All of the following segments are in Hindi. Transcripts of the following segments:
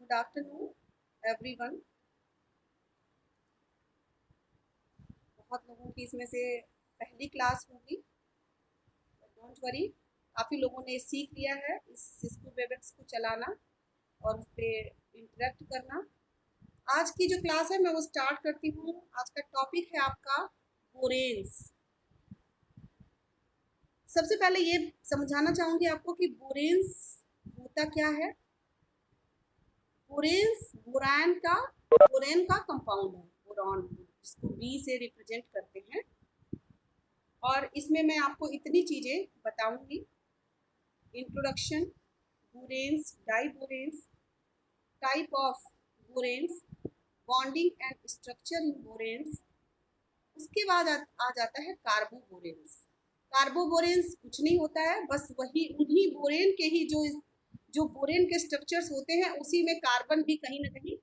Good afternoon everyone. बहुत लोगों की इसमें से पहली क्लास होगी, डोंट वरी। काफ़ी लोगों ने सीख लिया है इस सिस्को वेबएक्स को चलाना और उस पर इंटरेक्ट करना। आज की जो क्लास है मैं वो स्टार्ट करती हूँ। आज का टॉपिक है आपका बोरेन्स। सबसे पहले ये समझाना चाहूँगी आपको कि बोरेन्स होता क्या है। बोरेन्स बोरेन का कंपाउंड है, बोरॉन, जिसको बी से रिप्रेजेंट करते हैं। और इसमें मैं आपको इतनी चीज़ें बताऊंगी। Introduction, boranes, diboranes, type of boranes, bonding and structure in boranes. उसके बाद आ जाता है कार्बोबोरेन्स। कार्बोबोरेन्स कुछ नहीं होता है, बस वही उन्हीं बोरेन के ही जो बोरेन के स्ट्रक्चर्स होते हैं उसी में कार्बन भी कहीं ना कहीं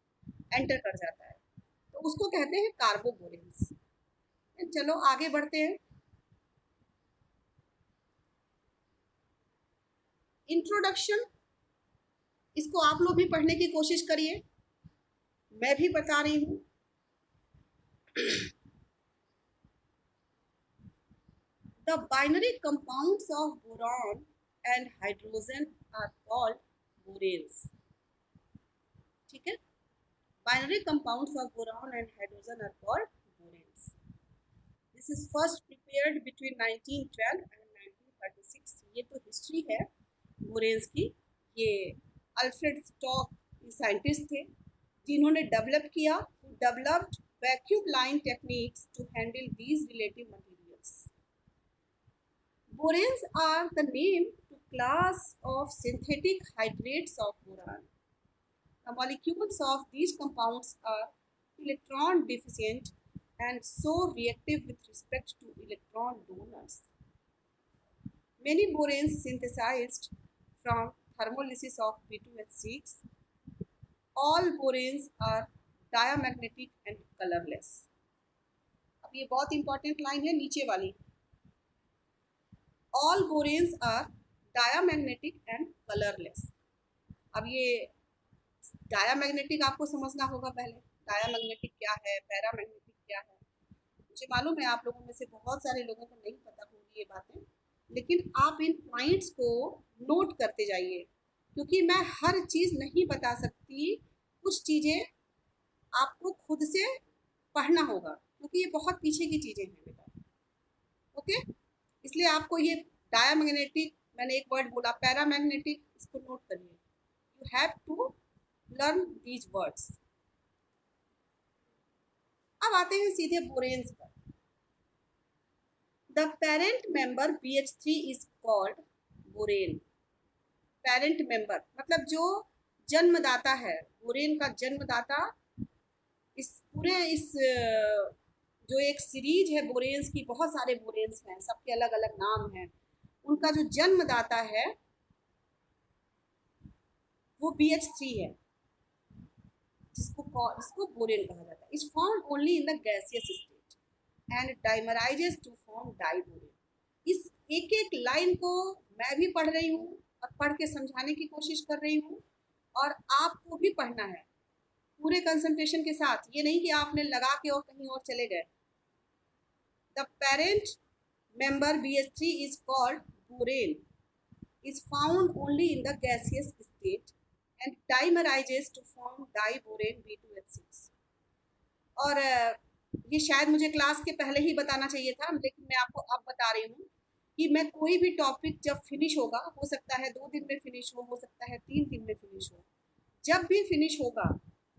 एंटर कर जाता है, तो उसको कहते हैं कार्बोबोरेन्स। चलो आगे बढ़ते हैं। इंट्रोडक्शन, इसको आप लोग भी पढ़ने की कोशिश करिए, मैं भी बता रही हूँ। The binary compounds of boron and hydrogen are called boranes। ठीक है, binary compounds of boron and hydrogen are called boranes। This is first prepared between 1912 and 1936। ये तो हिस्ट्री है बोरेन्स की। ये अल्फ्रेड स्टॉक साइंटिस्ट थे जिन्होंने डेवलप किया, developed vacuum line techniques to handle these relative materials. Boranes are the name to class of synthetic hydrates of boron. The molecules of these compounds are electron deficient and so reactive with respect to electron donors. Many boranes synthesized from thermolysis of B2H6. All boranes are diamagnetic and colorless। अब ये बहुत इंपॉर्टेंट लाइन है नीचे वाली। All boranes are diamagnetic and colorless। अब ये डायामैग्नेटिक आपको समझना होगा पहले। डायामैग्नेटिक क्या है, पैरामैग्नेटिक क्या है। मुझे मालूम है आप लोगों में से बहुत सारे लोगों को नहीं पता होगी ये बातें, लेकिन आप इन पॉइंट्स को नोट करते जाइए, क्योंकि मैं हर चीज़ नहीं बता सकती। कुछ चीज़ें आपको खुद से पढ़ना होगा, क्योंकि ये बहुत पीछे की चीज़ें हैं बेटा। ओके, इसलिए आपको ये डायामैग्नेटिक, मैंने एक वर्ड बोला पैरामैग्नेटिक, इसको नोट करिए। You have to learn these words. अब आते हैं सीधे बोरेन्स पर। The parent member BH3 is called borane. Parent member मतलब जो जन्मदाता है, बोरेन का जन्मदाता। इस जो एक सीरीज है बोरेन्स की, बहुत सारे बोरेन्स हैं, सबके अलग अलग नाम हैं। उनका जो जन्मदाता है वो BH3 है, जिसको बोरेन कहा जाता है। Is found only in the gaseous state and dimerizes to form diborane. इस एक एक लाइन को मैं भी पढ़ रही हूँ और पढ़ के समझाने की कोशिश कर रही हूँ, और आपको भी पढ़ना है पूरे कंसंट्रेशन के साथ। ये नहीं कि आपने लगा के और कहीं और चले गए। The parent member BH3 is called borane, is found only in the gaseous state and dimerizes to form diborane B2H6। और ये शायद मुझे क्लास के पहले ही बताना चाहिए था, लेकिन मैं आपको अब बता रही हूँ कि मैं कोई भी टॉपिक जब फिनिश होगा, हो सकता है 2 दिन में फिनिश हो सकता है 3 दिन में फिनिश हो, जब भी फिनिश होगा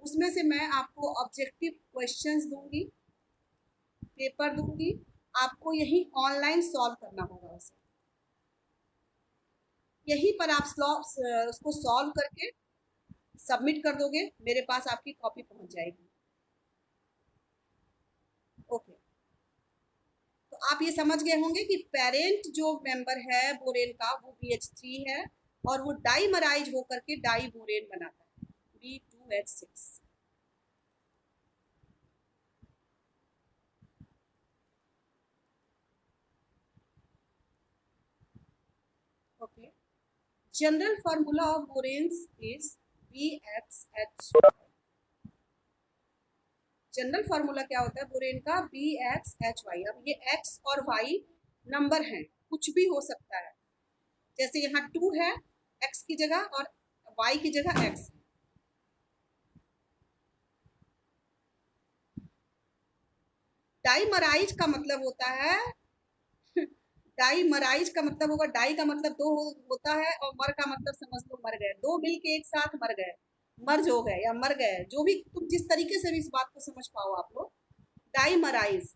उसमें से मैं आपको ऑब्जेक्टिव क्वेश्चंस दूंगी, पेपर दूंगी, आपको यही ऑनलाइन सॉल्व करना होगा उसे। यहीं पर आप उसको सॉल्व करके सबमिट कर दोगे, मेरे पास आपकी कॉपी पहुंच जाएगी। ओके, तो आप ये समझ गए होंगे कि पेरेंट जो मेंबर है बोरेन का वो BH3 है, और वो डाइमराइज होकर के डाइबोरेन बनाता है B2H6। Okay, general formula of बोरेन्स is BXH। General formula क्या होता है बोरेन का? BXHY। अब ये X और Y नंबर हैं, कुछ भी हो सकता है। जैसे यहाँ 2 है X की जगह और Y की जगह X। डाइमराइज का मतलब होता है डाइमराइज का मतलब होगा, डाई का मतलब दो होता है और मर का मतलब समझ लो मर गए, दो मिल के एक साथ मर गए, मर्ज हो गए या मर गए, जो भी तुम जिस तरीके से भी इस बात को समझ पाओ आप लोग। डाइमराइज,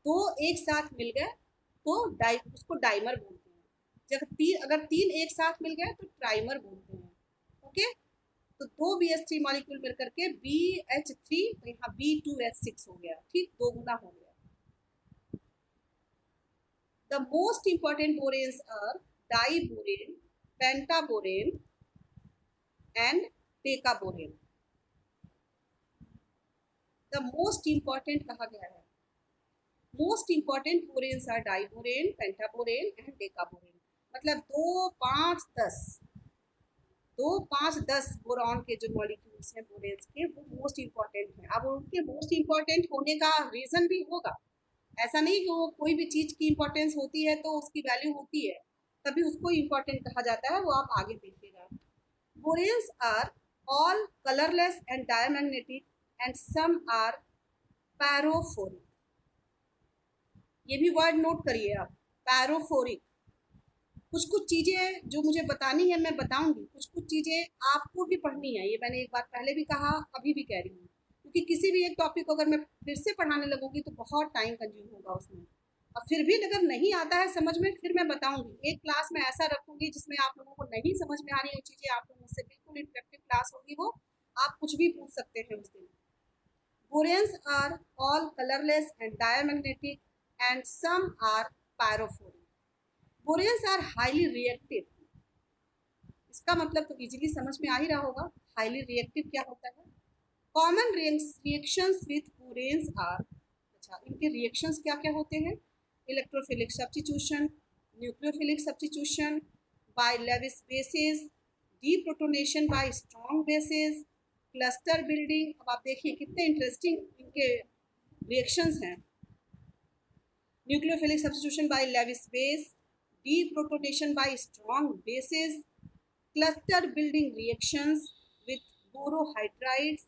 दो एक साथ मिल गए तो डाई, उसको डाइमर बोलते हैं। जब अगर तीन एक साथ मिल गए तो ट्राइमर बोलते हैं। ओके, तो दो BH3 मॉलिक्यूल मिल करके BH3, तो यहाँ B2H6 हो गया, ठीक, दो गुना हो गया। The most important boranes are diborane, pentaborane and decaborane. The most important कहा गया है, most important boranes are diborane, pentaborane and decaborane। मतलब 2, 5, 10, 2, 5, 10 बोरॉन के जो मॉलिक्यूल्स हैं बोरेन्स के, वो मोस्ट इंपॉर्टेंट हैं। अब उनके मोस्ट इंपॉर्टेंट होने का रीजन भी होगा, ऐसा नहीं कि वो कोई भी चीज की इंपॉर्टेंस होती है तो उसकी वैल्यू होती है तभी उसको इंपॉर्टेंट कहा जाता है, वो आप आगे देखिएगा। Boranes are all colourless and diamagnetic and some are pyrophoric. ये भी वर्ड नोट करिए आप, पैरोफोरिक। कुछ कुछ चीजें जो मुझे बतानी है मैं बताऊंगी, कुछ कुछ चीजें आपको भी पढ़नी है, ये मैंने एक बार पहले भी कहा, अभी भी कह रही हूँ, क्योंकि किसी भी एक टॉपिक को अगर मैं फिर से पढ़ाने लगूंगी तो बहुत टाइम कंज्यूम होगा उसमें, और फिर भी अगर नहीं आता है समझ में फिर मैं बताऊंगी। एक क्लास में ऐसा रखूंगी जिसमें आप लोगों को नहीं समझ में आ रही है चीजें, आप लोग मुझसे बिल्कुल इंटरेक्टिव क्लास होगी वो, आप कुछ भी पूछ सकते हैं उस दिन। Boranes are all colourless and diamagnetic and some are pyrophoric. Boranes are highly reactive, इसका मतलब तो इजीली समझ में आ ही रहा होगा, हाईली रिएक्टिव क्या होता है। Common reactions with boranes are, अच्छा इनके रिएक्शंस क्या क्या होते हैं? Electrophilic substitution, nucleophilic substitution by Lewis bases, deprotonation by strong bases, cluster building. अब आप देखिए कितने इंटरेस्टिंग इनके रिएक्शंस हैं। Nucleophilic substitution by Lewis base, deprotonation by strong bases, cluster building reactions with borohydrides,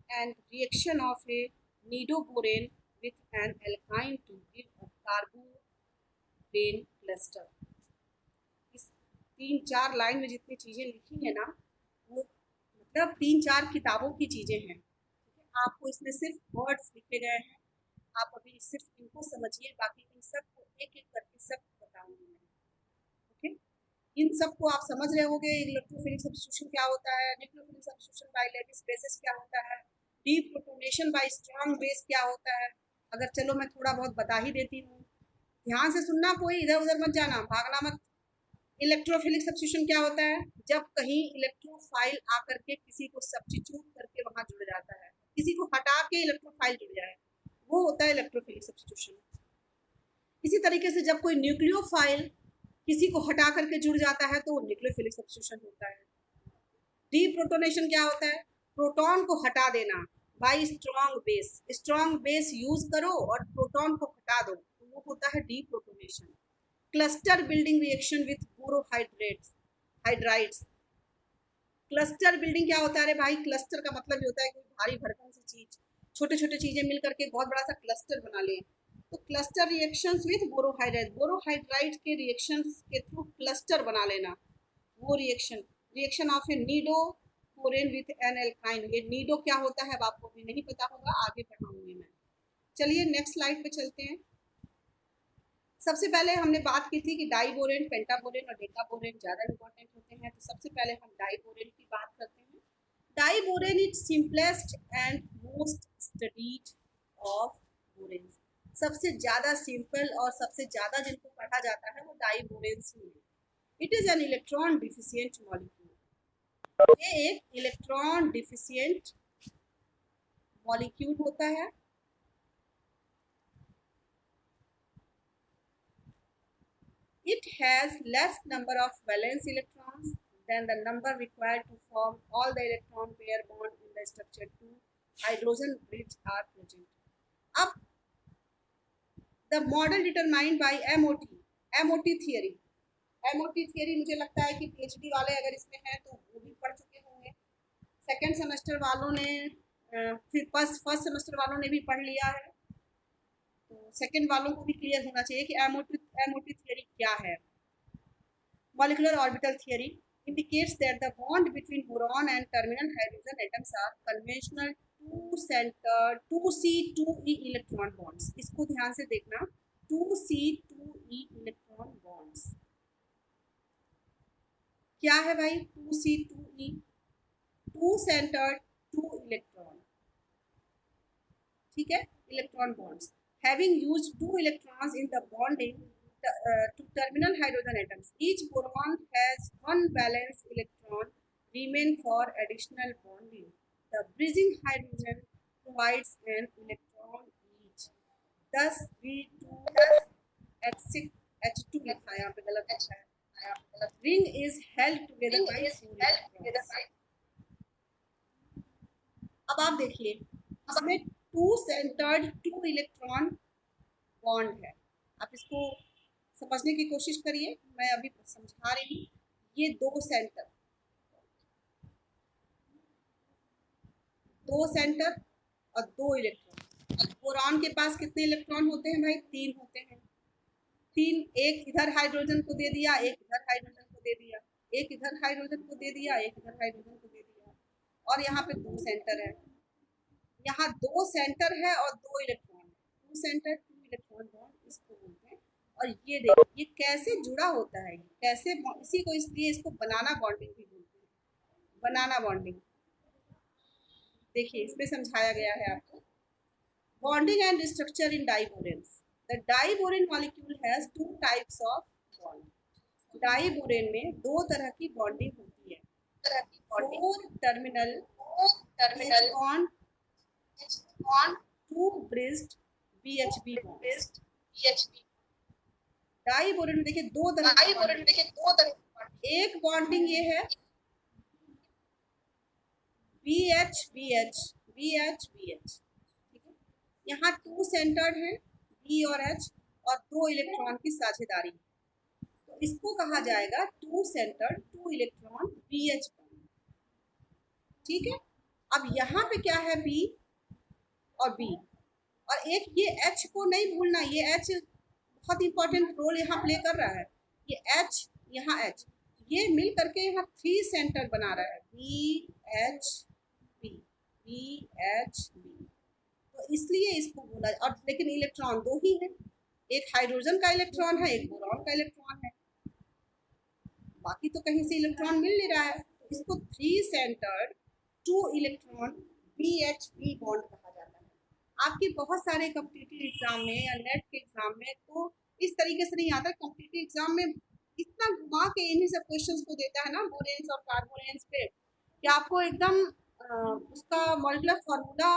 and reaction of a nidoborane with an alkyne to give a carbobane cluster। इस 3-4 लाइन में जितनी चीजें लिखी है ना, वो मतलब 3-4 किताबों की चीजें हैं। आपको इसमें सिर्फ वर्ड्स लिखे गए हैं, आप अभी सिर्फ इनको समझिए, बाकी इन सबको एक एक करके सब बताऊंगी मैं। ओके, इन सबको आप समझ रहे होंगे। इलेक्ट्रोफिलिक सब्स्टिट्यूशन क्या होता है, nucleophilic substitution by Lewis bases क्या होता है, डीप्रोटोनेशन बाय स्ट्रॉन्ग बेस क्या होता है। अगर चलो मैं थोड़ा बहुत बता ही देती हूँ, ध्यान से सुनना, कोई इधर उधर मत जाना, भागना मत। इलेक्ट्रोफिलिक सब्स्टिट्यूशन क्या होता है? जब कहीं इलेक्ट्रोफाइल आकर के किसी को सब्स्टिट्यूट करके वहां जुड़ जाता है, किसी को हटा के इलेक्ट्रोफाइल जुड़ जाए, वो होता है इलेक्ट्रोफिलिक सब्स्टिट्यूशन। इसी तरीके से जब कोई न्यूक्लियोफाइल किसी को हटा करके जुड़ जाता है तो वो न्यूक्लियोफिलिक सब्स्टिट्यूशन होता है। डीप्रोटोनेशन क्या होता है? प्रोटॉन को हटा देना bye strong base, strong base use करो और प्रोटॉन को हटा दो, तो वो होता है deprotonation. Cluster building reaction with borohydrates, hydrides. Cluster building क्या होता है? अरे भाई, क्लस्टर का मतलब ये होता है कोई भारी भरकम सी चीज, छोटे छोटे चीजें मिल करके बहुत बड़ा सा क्लस्टर बना लें, तो cluster reactions with borohydride, borohydride के रिएक्शंस के थ्रू क्लस्टर बना लेना, वो reaction. Reaction of A Nido borane with an alkyne, ये नीडो क्या होता है अब आपको भी नहीं पता होगा, आगे पढ़ाऊंगी मैं। चलिए नेक्स्ट स्लाइड पे चलते हैं। सबसे पहले हमने बात की थी कि डाइबोरेन, पेंटाबोरेन और डेकाबोरेन ज़्यादा इंपॉर्टेंट होते हैं, तो सबसे पहले हम डाइबोरेन की बात करते हैं। Diborane is simplest and most studied of बोरेन्स। सबसे ज़्यादा सिंपल और सबसे ज़्यादा जिनको पढ़ा जाता है वो डाइबोरेन्स ही है। It is an electron deficient molecule, ये एक इलेक्ट्रॉन डिफिशियंट मॉलिक्यूल होता है। It has less number of valence electrons then the number required to form all the electron pair bond in the structure 2 hydrogen bridge are present. अब the model determined by MOT theory. MOT theory मुझे लगता है कि PhD वाले अगर इसमें हैं तो वो भी पढ़ चुके होंगे, सेकेंड सेमेस्टर वालों ने फिर फर्स्ट सेमेस्टर वालों ने भी पढ़ लिया है, तो सेकेंड वालों को भी क्लियर होना चाहिए कि MOT theory क्या है. Molecular orbital theory indicates that the bond between boron and terminal hydrogen atoms are conventional two-centered 2C2E electron bonds. इसको ध्यान से देखना, 2C2E electron bonds. क्या है भाई 2C2E? two-centered two electron. ठीक है, electron bonds having used two electrons in the bonding to terminal hydrogen atoms. Each boron has one valence electron remain for additional bonding. The bridging hydrogen provides an electron each. Thus B2H6H2 लिखा है यहाँ पे, गलत लिखा है. Ring is held together by four electrons. अब आप देखिए इसमें two centred two electron bond है. आप इसको समझने की कोशिश करिए, मैं अभी समझा रही हूँ. ये दो सेंटर और दो इलेक्ट्रॉन. बोरॉन के पास कितने इलेक्ट्रॉन होते हैं भाई? 3 होते हैं. 3, एक इधर हाइड्रोजन को दे दिया, एक इधर हाइड्रोजन को दे दिया, एक इधर हाइड्रोजन को दे दिया, एक इधर हाइड्रोजन को दे दिया, और यहाँ पे 2 सेंटर है. यहाँ 2 सेंटर है और 2 इलेक्ट्रॉन है. 2 सेंटर 2 इलेक्ट्रॉन बॉन्ड इसको बोलते हैं. और ये देखिए ये कैसे जुड़ा होता है, कैसे, इसी को इसलिए इसको बनाना बॉन्डिंग भी बोलते हैं. बनाना बॉन्डिंग देखिए इसमें समझाया गया है आपको. Bonding and structure in diboranes. The diborane molecule has 2 types of bond. Diborane में 2 तरह की बॉन्डिंग होती है. 4 terminal bond on 2 bridged BHB bonds. Diborane में देखिए 2 तरह की. एक बॉन्डिंग ये है BH. ठीक है, यहाँ 2 सेंटर्ड है B और H और 2 इलेक्ट्रॉन की साझेदारी, तो इसको कहा जाएगा 2 सेंटर्ड 2 इलेक्ट्रॉन BH बॉन्ड. ठीक है, अब यहाँ पे क्या है B और B, और एक ये H को नहीं भूलना. ये H बहुत इंपॉर्टेंट रोल यहाँ प्ले कर रहा है. ये H, यहाँ H, ये मिल करके यहाँ 3 सेंटर बना रहा है BHB. तो इसलिए इसको बोला. और लेकिन इलेक्ट्रॉन 2 ही है, एक हाइड्रोजन का इलेक्ट्रॉन है, एक बोरॉन का इलेक्ट्रॉन है, बाकी तो कहीं से इलेक्ट्रॉन मिल नहीं रहा है. तो इसको 3 सेंटर्ड 2 इलेक्ट्रॉन BHB बॉन्ड कहा जाता है. आपके बहुत सारे कॉम्पिटिटिव एग्जाम में या नेट के एग्जाम में तो इस तरीके से नहीं आता. कॉम्पिटिटिव एग्जाम में इतना घुमा के इन्हीं सब क्वेश्चंस को देता है ना बोरेन्स और कार्बोनेंस पे, कि आपको एकदम उसका मॉलिक्यूलर फार्मूला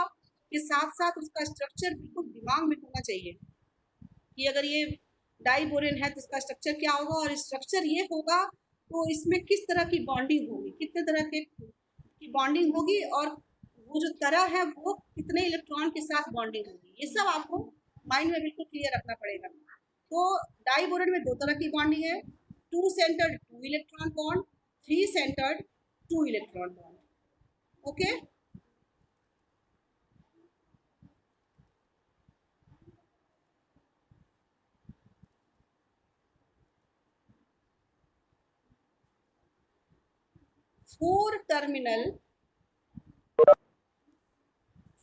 के साथ साथ उसका स्ट्रक्चर बिल्कुल दिमाग में होना चाहिए कि अगर ये डाइबोरेन है तो इसका स्ट्रक्चर क्या होगा, और स्ट्रक्चर ये होगा तो इसमें किस तरह की बॉन्डिंग होगी, कितने तरह की बॉन्डिंग होगी, और वो जो तरह है वो कितने इलेक्ट्रॉन के साथ बॉन्डिंग होगी. ये सब आपको माइंड में बिल्कुल क्लियर रखना पड़ेगा. तो डाइबोरेन में 2 तरह की बॉन्डिंग है, 2 centred 2 electron bond, 3 centred 2 electron bond. Okay, four terminal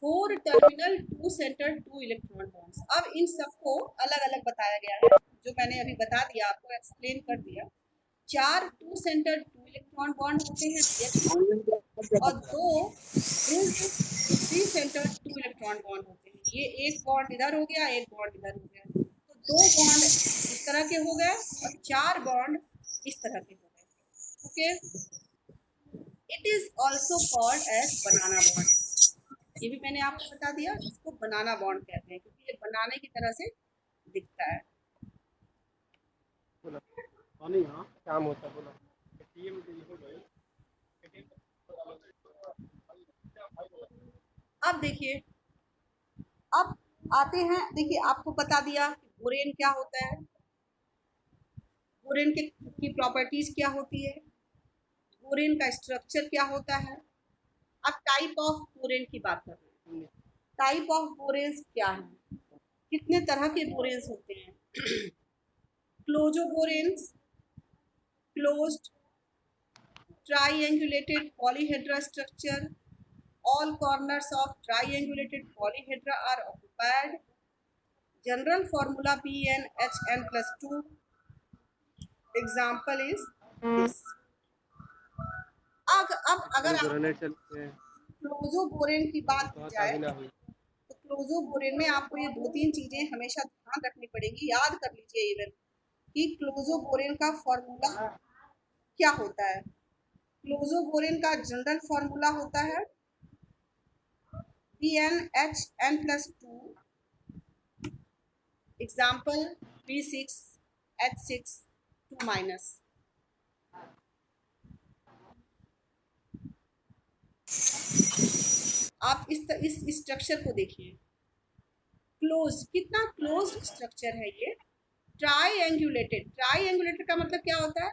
2 centred 2 electron bonds. अब इन सबको अलग अलग बताया गया है, जो मैंने अभी बता दिया, आपको एक्सप्लेन कर दिया. 4 2 सेंटर्ड 2 इलेक्ट्रॉन बॉन्ड होते हैं और 2 3 सेंटर्ड 2 इलेक्ट्रॉन बॉन्ड होते हैं. ये एक बॉन्ड इधर हो गया, एक बॉन्ड इधर हो गया, तो 2 बॉन्ड इस तरह के हो गए और 4 बॉन्ड इस तरह के हो गए. Okay, it is also called as banana bond. ये भी मैंने आपको बता दिया, इसको बनाना बॉन्ड कहते हैं क्योंकि ये बनाने की तरह से दिखता है. बोला पानी, हाँ काम होता है. बोला अब देखिए, अब आते हैं, देखिए आपको बता दिया कि बोरेन क्या होता है, बोरेन के की प्रॉपर्टीज क्या होती है, बोरेन का स्ट्रक्चर क्या होता है। अब टाइप ऑफ बोरेन की बात कर रहे हैं। टाइप ऑफ बोरेन्स क्या है, कितने तरह के बोरेन्स होते हैं। क्लोजोबोरेन्स, closed triangulated polyhedra structure, all corners of triangulated polyhedra are occupied, general formula PnHn plus 2, example is this. अब अगर आप क्लोजोबोरेन की बात की जाए तो क्लोजोबोरेन में आपको ये दो तीन चीजें हमेशा ध्यान रखनी पड़ेगी, याद कर लीजिए इवन कि क्लोजोबोरेन का फॉर्मूला क्या होता है। क्लोजोबोरेन का जनरल फॉर्मूला होता है PnHn plus 2, example B6H6 2 minus. आप इस स्ट्रक्चर को देखिए, क्लोज, कितना क्लोज स्ट्रक्चर है ये, ट्राइएंगुलेटेड। ट्राइएंगुलेटेड का मतलब क्या होता है,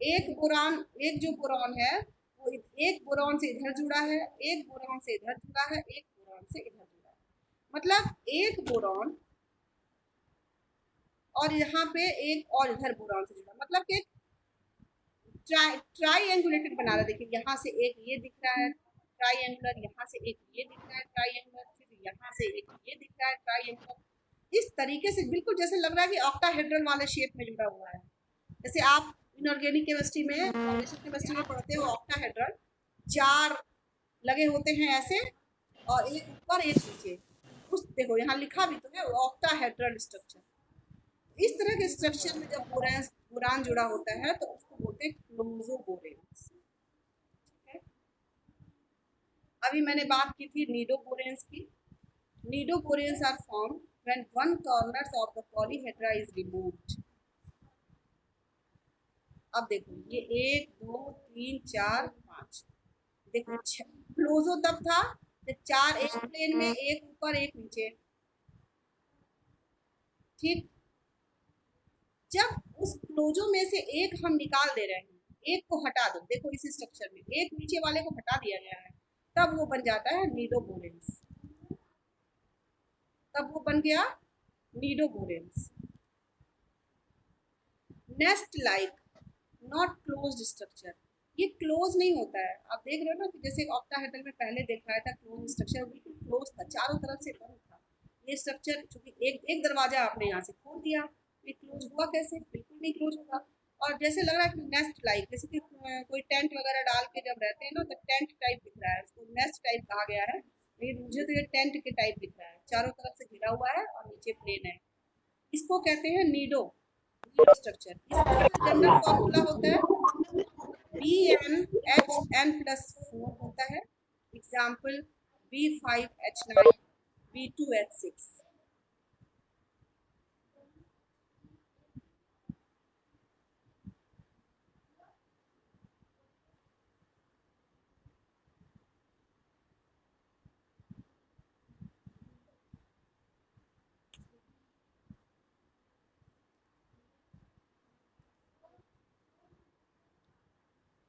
एक बोरान, एक जो बोरॉन है वो एक बोरॉन से इधर जुड़ा है, एक बोरॉन से इधर जुड़ा है, एक बोरॉन से इधर जुड़ा है, मतलब एक बोरॉन और यहाँ पे एक और इधर बोरॉन से जुड़ा, मतलब कि ट्राइएंगुलेटेड बना रहा है। देखिए यहाँ से एक ये दिख रहा है ट्राइएंगुलर, यहाँ से एक ये दिख रहा है ट्राइएंगुलर, फिर यहाँ से एक ये दिख रहा है ट्राइएंगुलर। इस तरीके से बिल्कुल जैसे लग रहा है कि ऑक्टाहेड्रल वाले शेप में जुड़ा हुआ है। जैसे आप इनऑर्गेनिक केमिस्ट्री में, फॉर्मेशन केमिस्ट्री में पढ़ते हो, ऑक्टाहेड्रल चार लगे होते हैं ऐसे, और एक ऊपर एक नीचे, उस देखो यहाँ लिखा भी तो है ऑक्टाहेड्रल स्ट्रक्चर। इस तरह के स्ट्रक्चर में जब बोरान जुड़ा होता है तो उसको बोलते हैं क्लोजोबोरेन्स। अभी मैंने बात की थी नीडोबोरेन्स की। Nidoboranes are form when one corner of the polyhedra is removed. अब देखो ये 1 2 3 4 5, देखो क्लोजो तब था जब चार एक प्लेन में, एक ऊपर एक नीचे, ठीक। जब उस क्लोजो में से एक हम निकाल दे रहे हैं, एक को हटा दो, देखो इस स्ट्रक्चर में एक नीचे वाले को हटा दिया गया है, तब वो बन जाता है नीडोबोरेन्स, तब वो बन गया nidoboranes. Nest like not closed structure, ये क्लोज नहीं होता है। आप देख रहे हो ना कि जैसे ऑक्टाहेड्रल में पहले दिखाया था क्लोज स्ट्रक्चर, बिल्कुल क्लोज था, चारों तरफ से बंद था। ये स्ट्रक्चर चूंकि एक दरवाजा आपने यहाँ से खोल दिया, ये क्लोज हुआ कैसे, बिल्कुल नहीं क्लोज होगा। और जैसे लग रहा है कि नेस्ट लाइक, जैसे कि कोई टेंट वगैरह डाल के जब रहते हैं ना तो टेंट टाइप दिख रहा है, उसको नेस्ट टाइप कहा गया है, लेकिन मुझे तो ये टेंट के टाइप दिख रहा है, चारों तरफ से घिरा हुआ है और नीचे प्लेन है। इसको कहते हैं नीडो स्ट्रक्चर। इसका जनरल फॉर्मूला होता है BnHn plus 4 होता है, एग्जाम्पल B5H9 B2H6।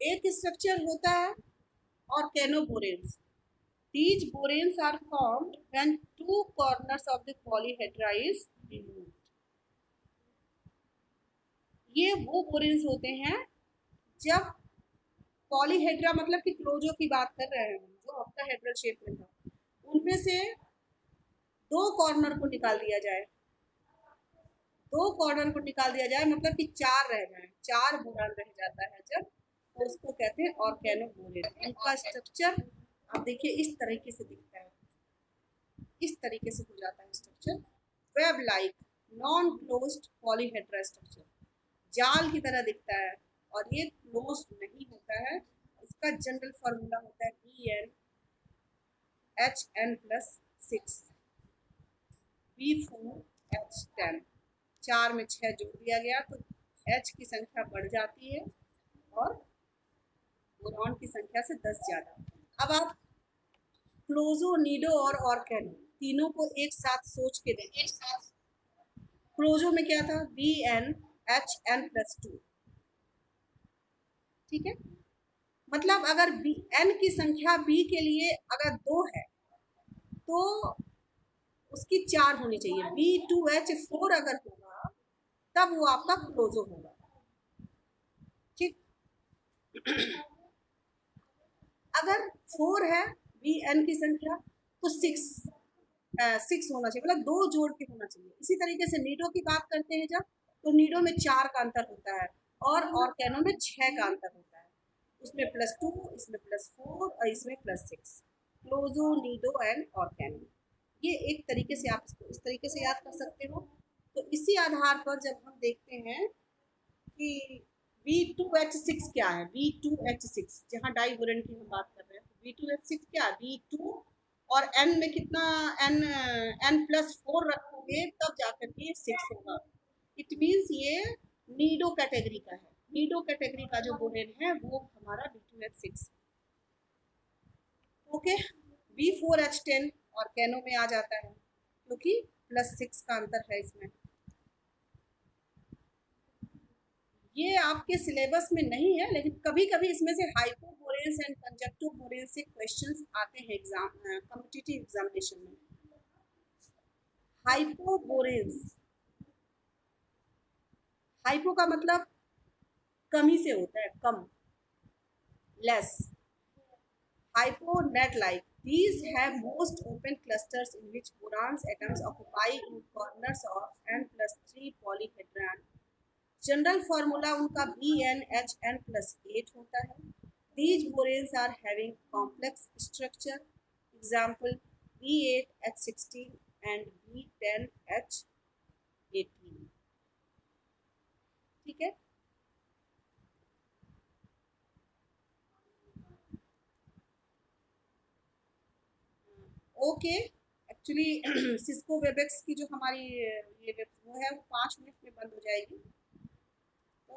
एक स्ट्रक्चर होता है ऑर्गेनोबोरेन्स। These boranes are formed when two corners of the polyhedra is removed. ये वो बोरेन्स होते हैं जब पॉलीहेड्रा, मतलब कि क्लोजो की बात कर रहे हैं जो ऑक्टाहेड्रल शेप में था, उनमें से दो कॉर्नर को निकाल दिया जाए, दो कॉर्नर को निकाल दिया जाए, मतलब कि चार रह जाए, चार बोरान रह जाता है जब, तो उसको कहते हैं ऑर्गेनोबोरेन। इनका स्ट्रक्चर आप देखिए इस तरीके से दिखता है, इस तरीके से हो जाता है structure, web like non closed polyhedra structure, जाल की तरह दिखता है और ये क्लोज्ड नहीं होता है। इसका जनरल फॉर्मूला होता है BnHn plus 6 B4H10, 4 में 6 जोड़ दिया गया तो H की संख्या बढ़ जाती है और बोरॉन की संख्या से 10 ज़्यादा। अब आप क्लोजो, नीडो और ऑर्गेनो, तीनों को एक साथ सोच के देखें। क्लोजो में क्या था, BnHn+2, ठीक है। मतलब अगर n की संख्या b के लिए अगर 2 है तो उसकी 4 होनी चाहिए। B2H4 अगर होगा तब वो आपका क्लोजो होगा, ठीक। अगर 4 है Bn की संख्या तो 6 होना चाहिए, मतलब 2 जोड़ के होना चाहिए। इसी तरीके से नीडो की बात करते हैं जब, तो नीडो में 4 का अंतर होता है और ऑर्गेनो में 6 का अंतर होता है। उसमें +2, इसमें +4 और इसमें +6। क्लोजो, नीडो एंड ऑर्गेनो, ये एक तरीके से आप इसको इस तरीके से याद कर सकते हो। तो इसी आधार पर जब हम देखते हैं कि B2H6 क्या है, B2H6 जहाँ डाइवोरेन की हम बात कर रहे हैं, B2H6 क्या है, B2 और n में कितना, n+4 रखोगे तब जाकर के 6 होगा। इट मीन्स ये नीडो कैटेगरी का है। नीडो कैटेगरी का जो बोरेन है वो हमारा B2H6। ओके, B4H10 और कैनो में आ जाता है क्योंकि +6 का अंतर है इसमें। ये आपके सिलेबस में नहीं है, लेकिन कभी कभी इसमें से हाइपोबोरेंस एंड कंजक्टिव बोरेंस से क्वेश्चंस आते हैं एग्जाम, कॉम्पिटिटिव एग्जामिनेशन में। हाइपोबोरेंस, हाइपो का मतलब कमी से होता है, कम, less. Hypo net-like, these have most open clusters in which boron's atoms occupy in corners of n+3 polyhedron. General formula उनका BnHn+8 होता है। These boranes are having complex structure, example B8H16 and B10H18, ठीक है। ओके, एक्चुअली सिस्को वेबएक्स की जो हमारी ये वो है वो 5 मिनट में बंद हो जाएगी।